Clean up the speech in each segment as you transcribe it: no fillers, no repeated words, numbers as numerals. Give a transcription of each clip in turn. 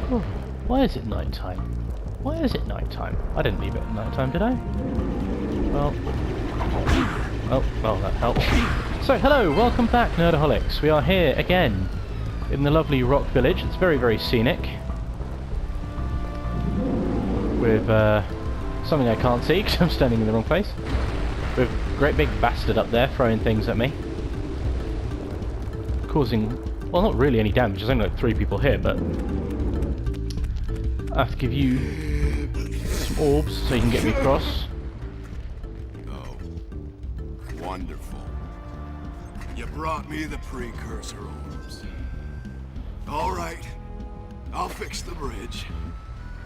Oh, why is it night time? Why is it night time? I didn't leave it at night time, did I? Well... Oh, that helps. So, hello, welcome back, Nerdaholics. We are here again in the lovely rock village. It's very, very scenic. With something I can't see because I'm standing in the wrong place. With a great big bastard up there throwing things at me. Causing, well, not really any damage. There's only like 3 people here, but I have to give you some orbs so you can get me across. Oh, wonderful. You brought me the Precursor orbs. All right, I'll fix the bridge.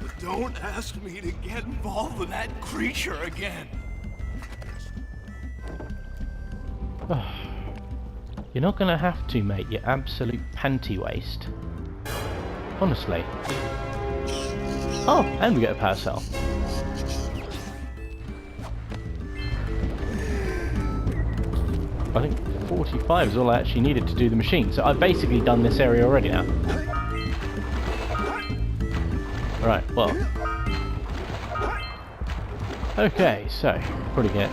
But don't ask me to get involved with that creature again. You're not gonna have to, mate, you absolute panty waste. Honestly. Oh, and we get a power cell. I think 45 is all I actually needed to do the machine, so I've basically done this area already now. Right, well. Okay, so, probably get...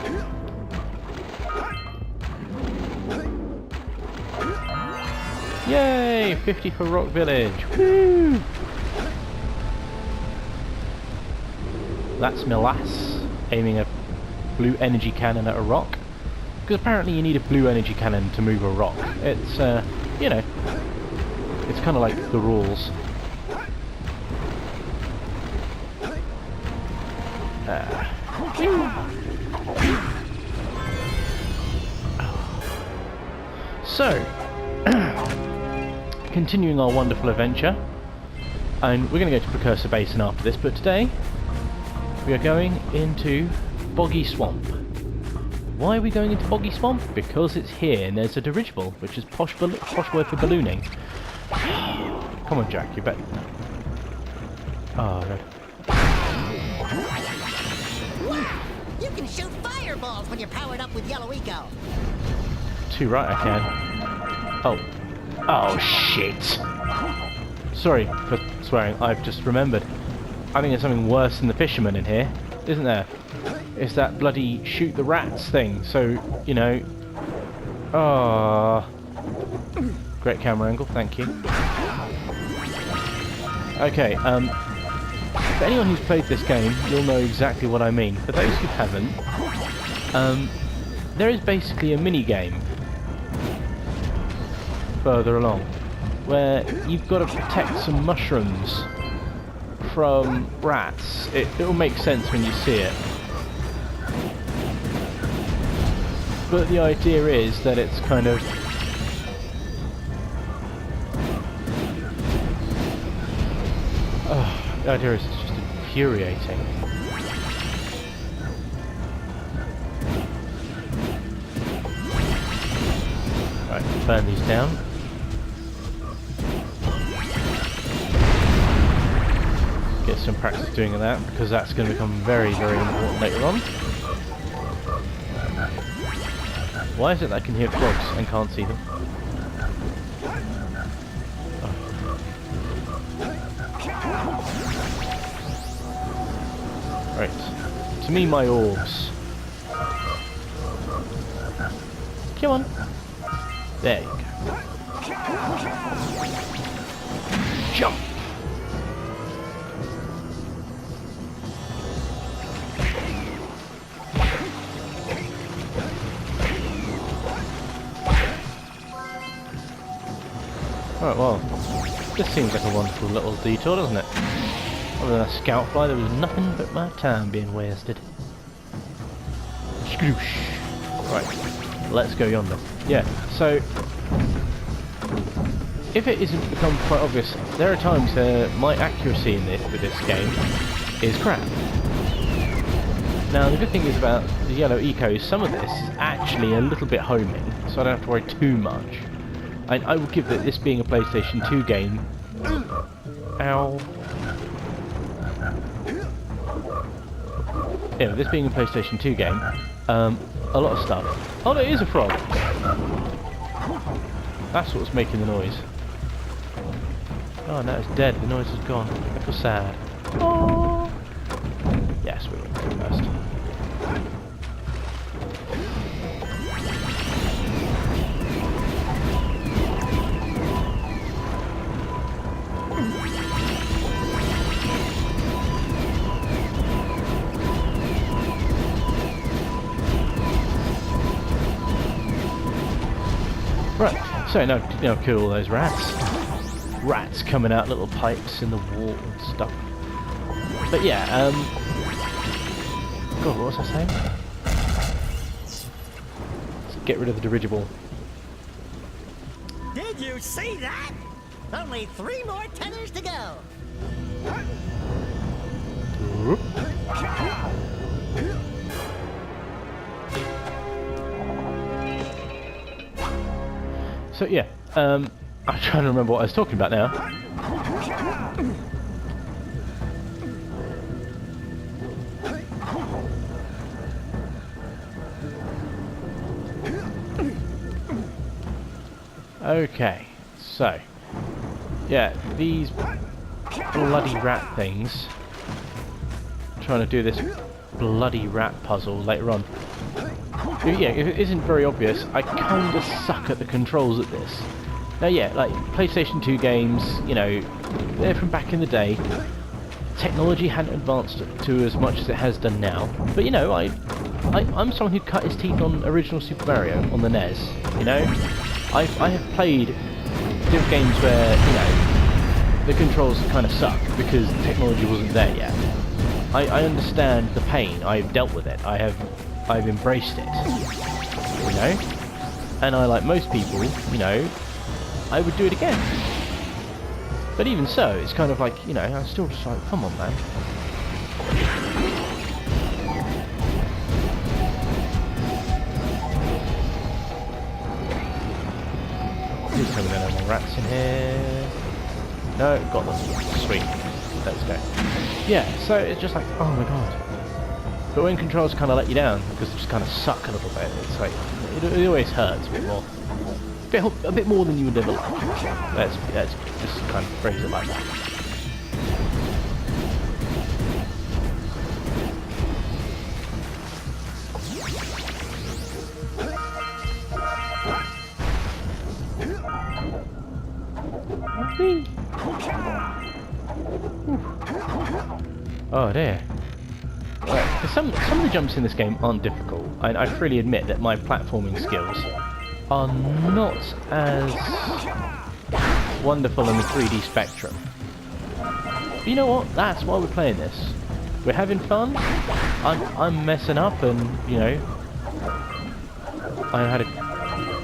Yay! 50 for Rock Village! Woo! That's my lass, aiming a blue energy cannon at a rock. Because apparently you need a blue energy cannon to move a rock. It's, you know, it's kind of like the rules. So, continuing our wonderful adventure, and we're going to go to Precursor Basin after this, but today we are going into Boggy Swamp. Why are we going into Boggy Swamp? Because it's here, and there's a derigibul, which is posh word for ballooning. Come on, Jack, you bet. Oh, no. Wow! You can shoot fireballs when you're powered up with yellow eco. Too right, I can. Oh. Oh, shit! Sorry for swearing, I've just remembered. I think there's something worse than the fisherman in here, isn't there? It's that bloody shoot the rats thing, so, you know... Oh. Great camera angle, thank you. Okay, for anyone who's played this game, you'll know exactly what I mean. For those who haven't, there is basically a mini-game further along, where you've got to protect some mushrooms from rats. It'll make sense when you see it. But the idea is that it's kind of... Oh, the idea is it's just infuriating. Right, burn these down. Get some practice doing that, because that's going to become very, very important later on. Why is it that I can hear frogs and can't see them? Oh. Right. To me, my orbs. Come on. There you go. Jump! Right, well, this seems like a wonderful little detour, doesn't it? Other than a scout fly, there was nothing but my time being wasted. Scroosh! Right, let's go yonder. Yeah, so... if it isn't become quite obvious, there are times my accuracy in with this game is crap. Now, the good thing is about the yellow eco is some of this is actually a little bit homing, so I don't have to worry too much. I will give this being a PlayStation 2 game... Ow. Yeah, this being a PlayStation 2 game, a lot of stuff... Oh, there is a frog! That's what's making the noise. Oh, no, it's dead. The noise is gone. I feel sad. Oh. Yes, we went through first. Right, so now kill all those rats. Rats coming out little pipes in the wall and stuff. But yeah, God, what was I saying? Let's get rid of the dirigibul. Did you see that? Only 3 more tethers to go. Whoop. So yeah, I'm trying to remember what I was talking about now. Okay, so yeah, these bloody rat things. I'm trying to do this bloody rat puzzle later on. Yeah, if it isn't very obvious, I kind of suck at the controls at this. Now yeah, like PlayStation 2 games, you know, they're from back in the day. Technology hadn't advanced to as much as it has done now. But you know, I'm someone who cut his teeth on original Super Mario on the NES, you know? I have played different games where, you know, the controls kind of suck because technology wasn't there yet. I understand the pain, I've dealt with it, I've embraced it, you know? And I, like most people, you know, I would do it again. But even so, it's kind of like, you know, I'm still just like, come on, man. Please tell me there are no more rats in here. No, got them. Sweet. Let's go. Yeah, so it's just like, oh my god. But when controls kind of let you down, because they just kind of suck a little bit, it's like, it always hurts a bit more. A bit more than you would ever like. Let's just kind of phrase it like that. Oh dear. Right. Some of the jumps in this game aren't difficult. I freely admit that my platforming skills are not as wonderful in the 3D spectrum. But you know what? That's why we're playing this. We're having fun. I'm messing up, and you know,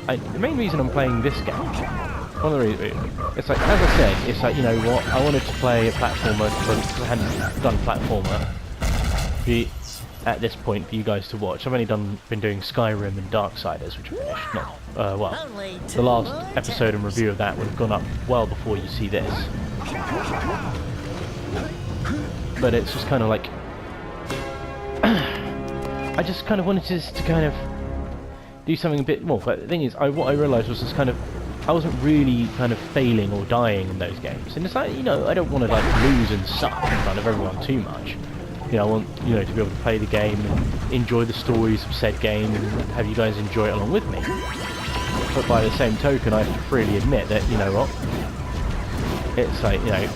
the main reason I'm playing this game. One of the reasons, it's like, as I said, it's like, you know what, I wanted to play a platformer because I hadn't done platformer at this point for you guys to watch. I've only been doing Skyrim and Darksiders, which are finished. Not well, the last episode and review of that would have gone up well before you see this. But it's just kind of like I just kind of wanted to kind of do something a bit more. But the thing is, what I realised was this kind of, I wasn't really kind of failing or dying in those games, and it's like, you know, I don't want to like lose and suck in front of everyone too much. You know, I want, you know, to be able to play the game and enjoy the stories of said game and have you guys enjoy it along with me. But by the same token, I have to freely admit that, you know what, it's like, you know,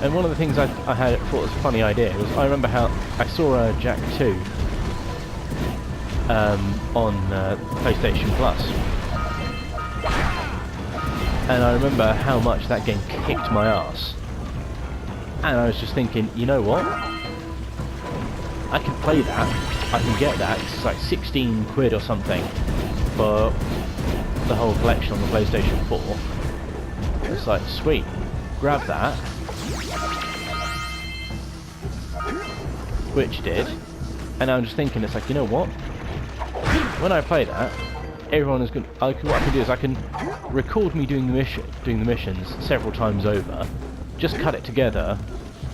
and one of the things I thought was a funny idea was, I remember how I saw Jak 2 on PlayStation Plus. And I remember how much that game kicked my ass. And I was just thinking, you know what? I can play that. I can get that. It's like 16 quid or something for the whole collection on the PlayStation 4. It's like, sweet. Grab that. Which did. And I'm just thinking, it's like, you know what? When I play that, everyone is going. What I can do is I can record me doing the missions several times over, just cut it together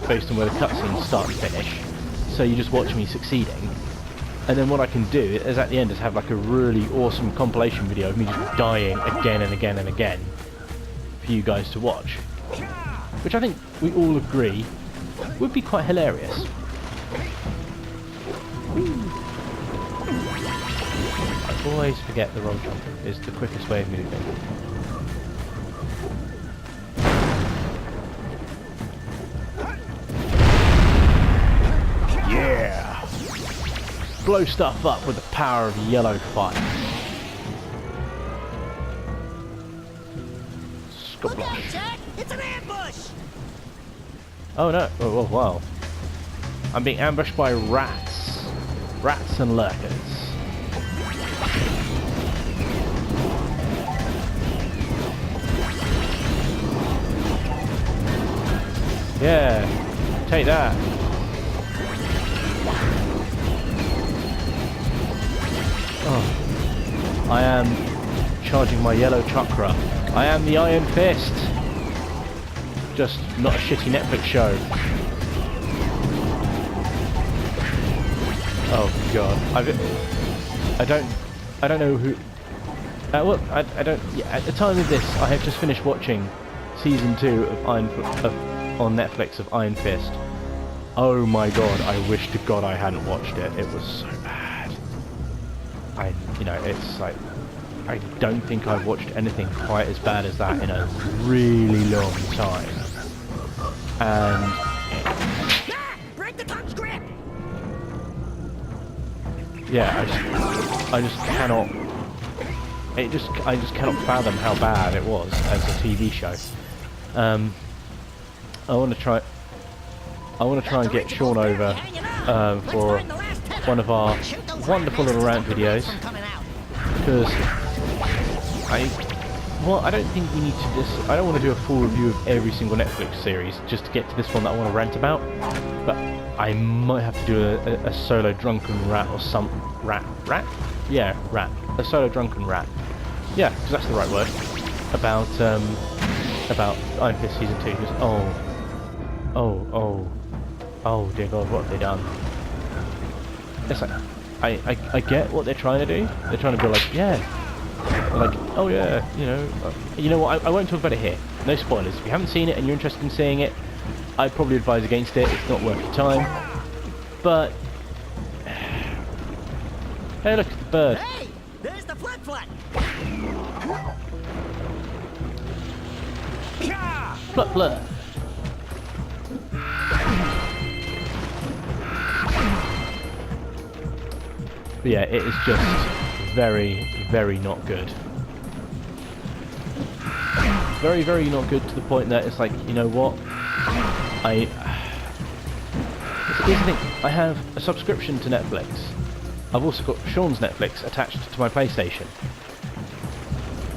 based on where the cutscenes start and finish. So you just watch me succeeding, and then what I can do is at the end is have like a really awesome compilation video of me just dying again and again and again for you guys to watch. which I think we all agree would be quite hilarious. I always forget the roll jump is the quickest way of moving. Yeah! Blow stuff up with the power of yellow fire. Look out, Jak! It's an ambush! Oh no, oh wow. I'm being ambushed by rats. Rats and lurkers. Yeah, take that. Oh, I am charging my yellow chakra. I am the Iron Fist. Just not a shitty Netflix show. Oh god, I don't know who. Well, I don't. Yeah, at the time of this, I have just finished watching season 2 of on Netflix of Iron Fist. Oh my god, I wish to god I hadn't watched it. It was so bad. It's like, I don't think I've watched anything quite as bad as that in a really long time. And Break the tongue's grip! yeah, I just cannot. I just cannot fathom how bad it was as a TV show. I want to try and get Sean over for one of our wonderful little rant videos, because I don't think we need to just. I don't want to do a full review of every single Netflix series just to get to this one that I want to rant about. But I might have to do a solo drunken rat or some rat. Yeah, rat. A solo drunken rat. Yeah, because that's the right word. About Iron Fist season 2. Just oh dear God, what have they done? It's like I get what they're trying to do. They're trying to be like, yeah. Like, oh yeah, you know what, I won't talk about it here. No spoilers. If you haven't seen it and you're interested in seeing it, I'd probably advise against it. It's not worth your time. But hey, look, it's the bird. Hey, there's the flat. Flut flut. But yeah, it is just very, very not good. Very, very not good to the point that it's like, you know what? Here's the thing, I have a subscription to Netflix. I've also got Sean's Netflix attached to my PlayStation.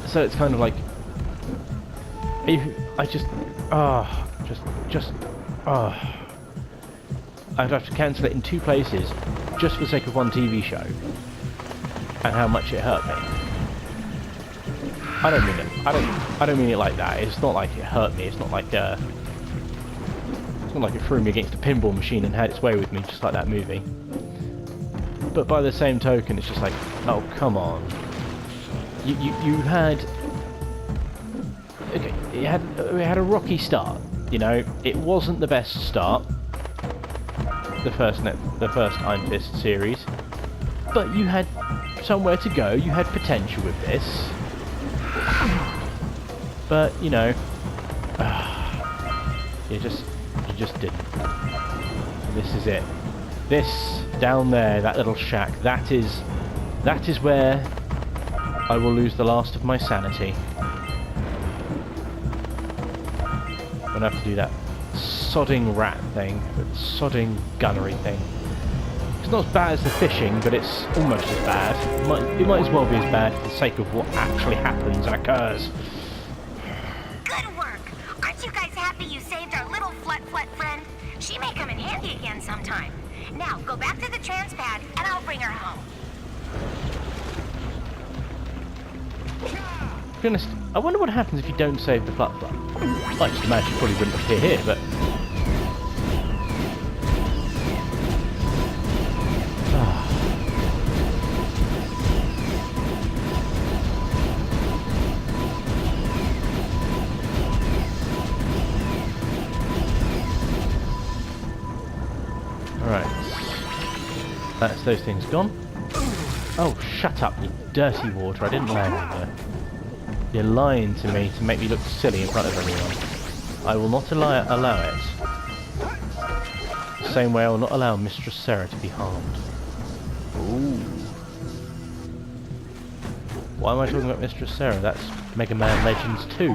So it's kind of like, I'd have to cancel it in 2 places just for the sake of one TV show, and how much it hurt me. I don't mean it like that. It's not like it hurt me. It's not like it threw me against a pinball machine and had its way with me, just like that movie. But by the same token, it's just like, oh come on. You had. Okay, it had a rocky start. It wasn't the best start. The first Iron Fist series, but you had somewhere to go. You had potential with this, but you just didn't. This is it. This down there, that little shack. That is where I will lose the last of my sanity. I'm gonna have to do that sodding rat thing, but sodding gunnery thing. It's not as bad as the fishing, but it's almost as bad. It might as well be as bad for the sake of what actually happens and occurs. Good work! Aren't you guys happy you saved our little flut friend? She may come in handy again sometime. Now, go back to the trans pad, and I'll bring her home. To be honest, I wonder what happens if you don't save the flut. I just imagine you probably wouldn't appear here, but... That's those things gone. Oh, shut up, you dirty water. I didn't land in there. You're lying to me to make me look silly in front of everyone. I will not allow it. The same way I will not allow Mistress Sarah to be harmed. Ooh. Why am I talking about Mistress Sarah? That's Mega Man Legends 2.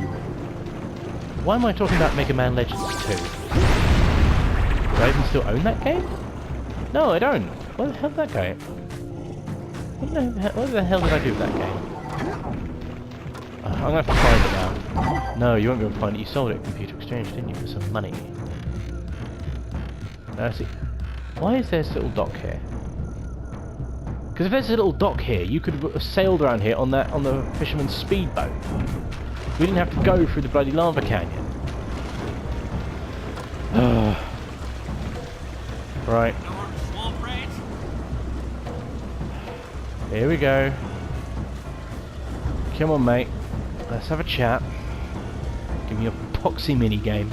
Why am I talking about Mega Man Legends 2? Do I even still own that game? No, I don't. Where the hell did that go? What the hell did I do with that game? I'm gonna have to find it now. No, you won't be able to find it. You sold it at Computer Exchange, didn't you, for some money? See. Why is there this little dock here? Because if there's a little dock here, you could have sailed around here on the fisherman's speedboat. We didn't have to go through the bloody lava canyon. Right. Here we go. Come on, mate. Let's have a chat. Give me a poxy mini game.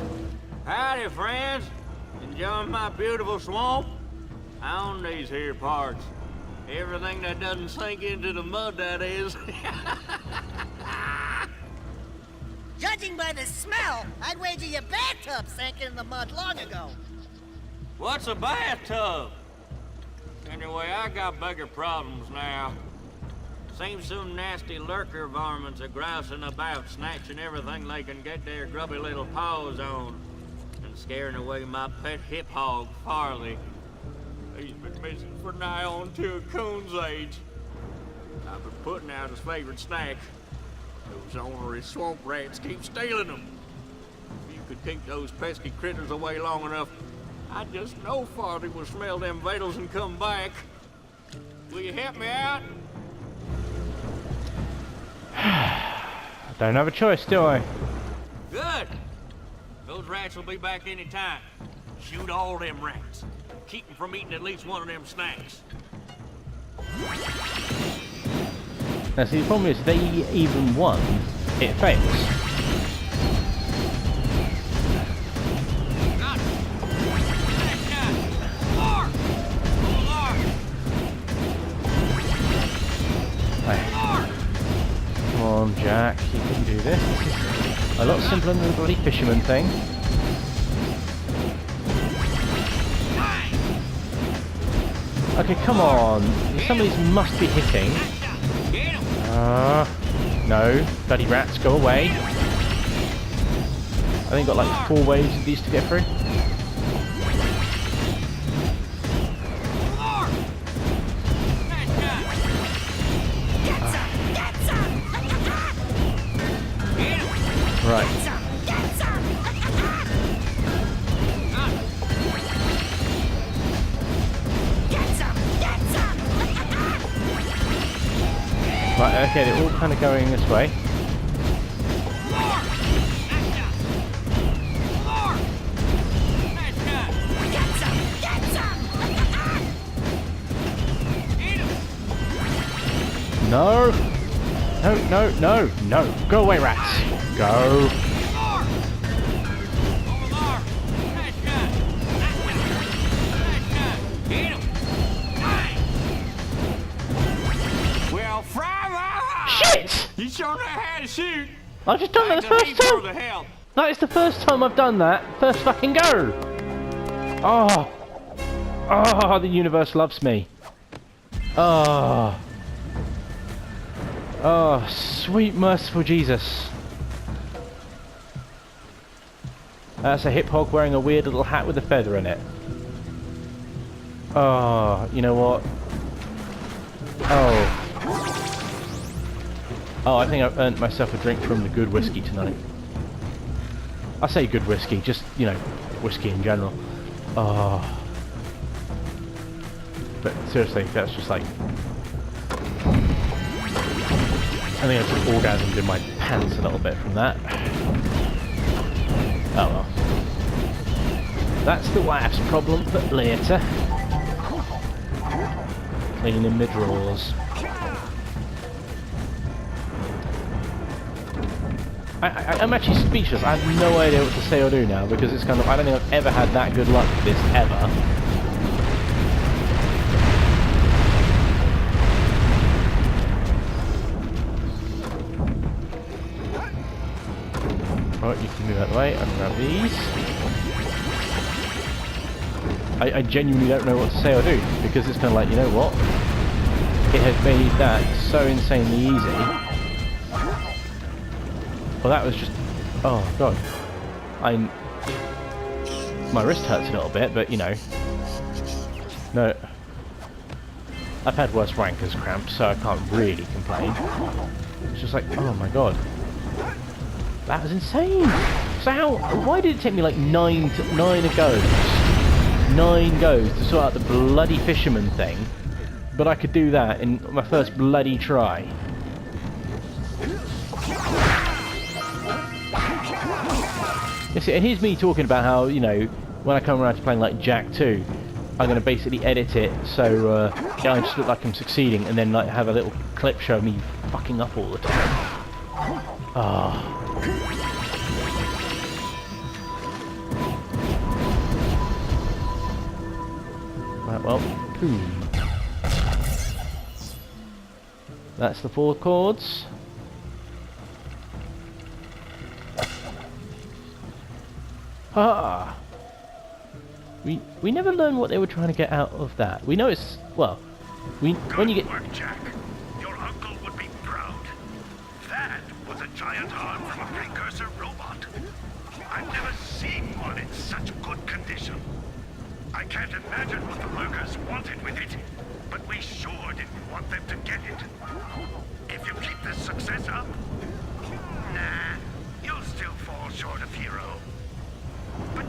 Howdy, friends. Enjoying my beautiful swamp? I own these here parts. Everything that doesn't sink into the mud, that is. Judging by the smell, I'd wager your bathtub sank in the mud long ago. What's a bathtub? Anyway, I got bigger problems now. Seems some nasty lurker varmints are grousing about, snatching everything they can get their grubby little paws on, and scaring away my pet hip hog, Farley. He's been missing for nigh on to a coon's age. I've been putting out his favorite snack. Those ornery swamp rats keep stealing them. If you could keep those pesky critters away long enough, I just know Farley will smell them vitals and come back. Will you help me out? I don't have a choice, do I? Good. Those rats will be back any time. Shoot all them rats. Keep them from eating at least one of them snacks. Now see, the problem is, if they eat even one, it fails. Come on, Jack, you can do this. This is a lot simpler than the bloody fisherman thing. Okay, come on. Some of these must be hitting. No. Bloody rats, go away. I think got like 4 waves of these to get through. Right. Right, okay, they're all kind of going this way. No! No, no, no, no! Go away, rats! Go! Shit! You sure know how to shoot. I've just done that the first time! That is the first time I've done that. First fucking go! Oh! Oh, the universe loves me. Oh. Oh, sweet merciful Jesus. That's a hip hog wearing a weird little hat with a feather in it. Oh, you know what? Oh. Oh, I think I've earned myself a drink from the good whiskey tonight. I say good whiskey, just, you know, whiskey in general. Oh. But seriously, that's just like... I think I just orgasmed in my pants a little bit from that. Oh well. That's the wife's problem for later. Cleaning my drawers. I'm actually speechless. I have no idea what to say or do now, because it's kind of... I don't think I've ever had that good luck with this, ever. Right, you can move out of the way and grab these. I genuinely don't know what to say or do, because it's kind of like, you know what? It has made that so insanely easy. Well, that was just... Oh, God. My wrist hurts a little bit, but, you know... No... I've had worse rankers cramps, so I can't really complain. It's just like, oh my God. That was insane! So how... Why did it take me like 9 goes? 9 goes to sort out the bloody fisherman thing, but I could do that in my first bloody try. You see, and here's me talking about how, you know, when I come around to playing like Jak 2, I'm going to basically edit it so yeah, I just look like I'm succeeding, and then like have a little clip show me fucking up all the time. Ah. Right, well, boom. That's the 4 chords. Ah. We never learned what they were trying to get out of that. We know it's, well, when you get... Good work, Jak. Your uncle would be proud. That was a giant arm from a Precursor robot. I've never seen one in such good condition. I can't imagine what the lurkers wanted with it, but we sure didn't want them to get it. If you keep this success up, nah, you'll still fall short of hero. But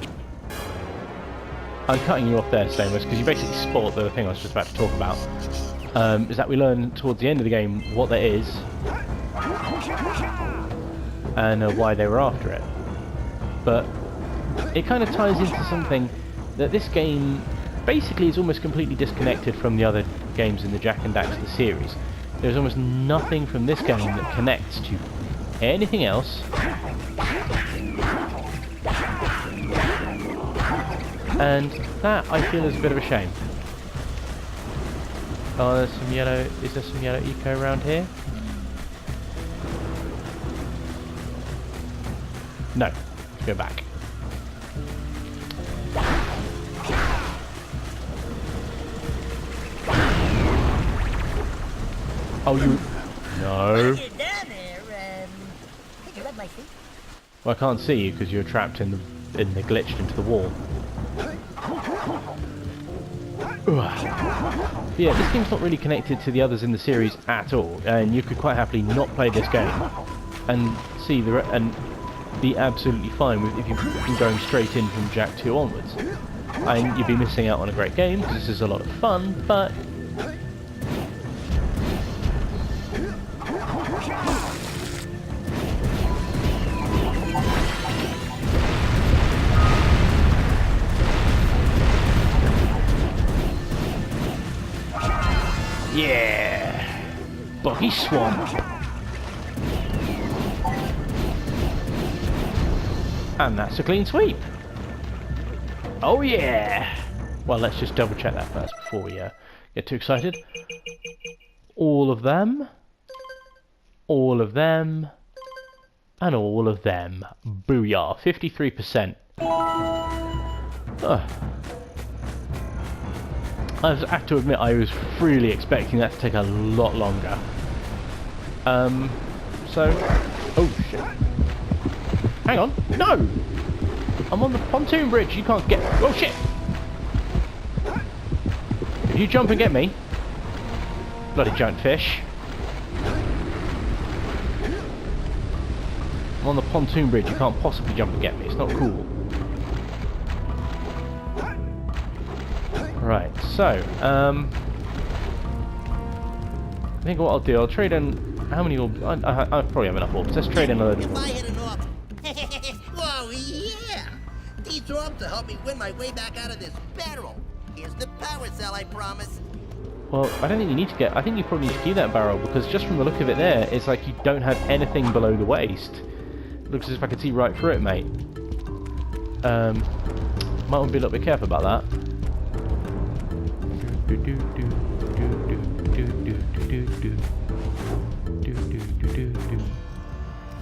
I'm cutting you off there, Stainless, because you basically spoiled the thing I was just about to talk about. Is that we learn towards the end of the game what that is, and why they were after it. But it kind of ties into something that this game basically is almost completely disconnected from the other games in the Jak and Daxter series. There's almost nothing from this game that connects to anything else. And that, I feel, is a bit of a shame. Oh, there's some yellow... Is there some yellow eco around here? No. Let's go back. Oh, you... No. You're down there, could you rub my feet? Well, I can't see you because you're trapped in the glitched into the wall. Yeah, this game's not really connected to the others in the series at all, and you could quite happily not play this game and see and be absolutely fine with if you've been going straight in from Jak 2 onwards. And you'd be missing out on a great game because this is a lot of fun, but yeah, Boggy Swamp. And that's a clean sweep. Oh yeah. Well, let's just double check that first before we get too excited. All of them. All of them. And all of them. Booyah. 53%. I have to admit, I was really expecting that to take a lot longer. Oh shit. Hang on, no! I'm on the pontoon bridge, you can't get... Oh shit! If you jump and get me... Bloody giant fish. I'm on the pontoon bridge, you can't possibly jump and get me, it's not cool. Right, so, I think what I'll do, I'll trade in, how many orbs, I probably have enough orbs, let's trade in a load of If them. I hit an orb... Whoa, yeah! These orbs will help me win my way back out of this barrel. Here's the power cell, I promise. Well, I don't think you need to get, I think you probably need to keep that barrel, because just from the look of it there, it's like you don't have anything below the waist. Looks as if I could see right through it, mate. Might want to be a little bit careful about that.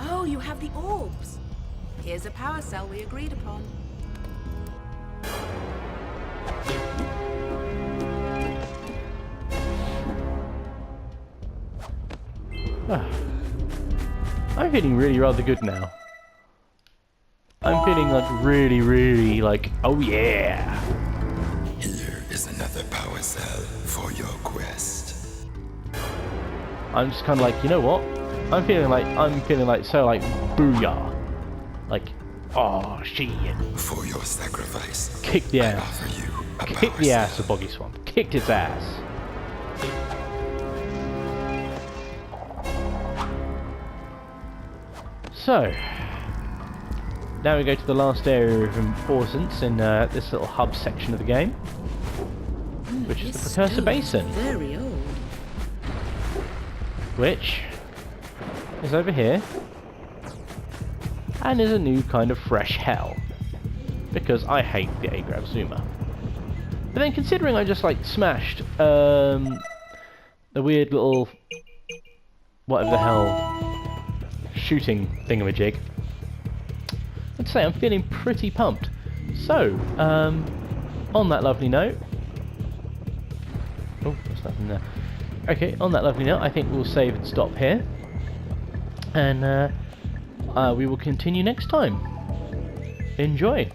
Oh, you have the orbs. Here's a power cell we agreed upon. I'm feeling really rather good now. I'm feeling like really like, oh yeah. Here is another power cell for your quest. I'm just kind of like, you know what? I'm feeling like so like booyah. Like, oh shit. For your sacrifice, Kick the I ass. offer you a Kick power the ass cell. of Boggy Swamp. Kicked its ass. So, now we go to the last area of importance in this little hub section of the game, which is the Precursor Basin, Very old. which is over here, and is a new kind of fresh hell, because I hate the A-Grab Zoomer. But then considering I just like smashed the weird little whatever the hell shooting thingamajig, I'd say I'm feeling pretty pumped. So, on that lovely note, oh, there's nothing there. Okay, on that lovely note, I think we'll save and stop here, and we will continue next time. Enjoy.